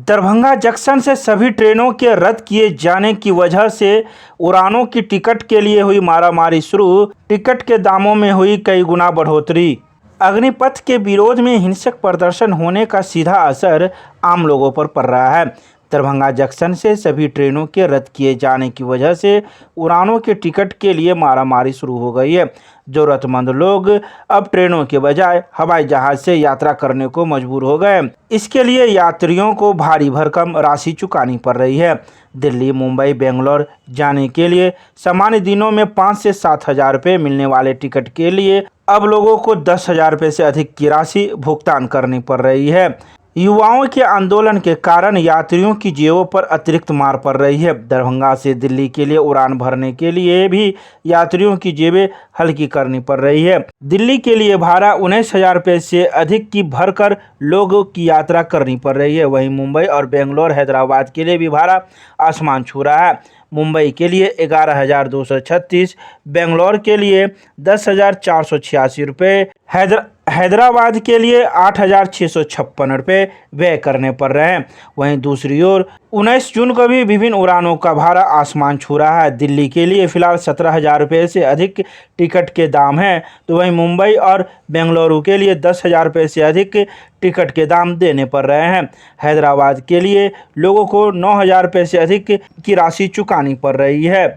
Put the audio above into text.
Darbhanga junction से सभी ट्रेनों के रद्द किए जाने की वजह से उड़ानों की टिकट के लिए हुई मारामारी शुरू। टिकट के दामों में हुई कई गुना बढ़ोतरी। अग्निपथ के विरोध में हिंसक प्रदर्शन होने का सीधा असर आम लोगों पर पड़ रहा है। दरभंगा जंक्शन से सभी ट्रेनों के रद्द किए जाने की वजह से उड़ानों के टिकट के लिए मारामारी शुरू हो गई है। जरूरतमंद लोग अब ट्रेनों के बजाय हवाई जहाज से यात्रा करने को मजबूर हो गए। इसके लिए यात्रियों को भारी भरकम राशि चुकानी पड़ रही है। दिल्ली, मुंबई, बेंगलोर जाने के लिए सामान्य दिनों में 5 से 7 हज़ार रुपये मिलने वाले टिकट के लिए अब लोगों को 10 हज़ार रुपये से अधिक की राशि भुगतान करनी पड़ रही है। युवाओं के आंदोलन के कारण यात्रियों की जेबों पर अतिरिक्त मार पड़ रही है। दरभंगा से दिल्ली के लिए उड़ान भरने के लिए भी यात्रियों की जेबें हल्की करनी पड़ रही है। दिल्ली के लिए भाड़ा 19 हज़ार रुपये से अधिक की भरकर लोगों की यात्रा करनी पड़ रही है। वहीं मुंबई और बेंगलोर, हैदराबाद के लिए भी भाड़ा आसमान छू रहा है। मुंबई के लिए 11,236, बेंगलोर के लिए 10,486 रुपये, हैदराबाद के लिए 8,656 रुपये व्यय करने पड़ रहे हैं। वहीं दूसरी ओर 19 जून को भी विभिन्न उड़ानों का भाड़ा आसमान छू रहा है। दिल्ली के लिए फिलहाल 17,000 रुपये से अधिक टिकट के दाम हैं, तो वहीं मुंबई और बेंगलुरु के लिए 10,000 रुपये से अधिक टिकट के दाम देने पड़ रहे हैं। हैदराबाद के लिए लोगों को 9,000 रुपये से अधिक की राशि चुकानी पड़ रही है।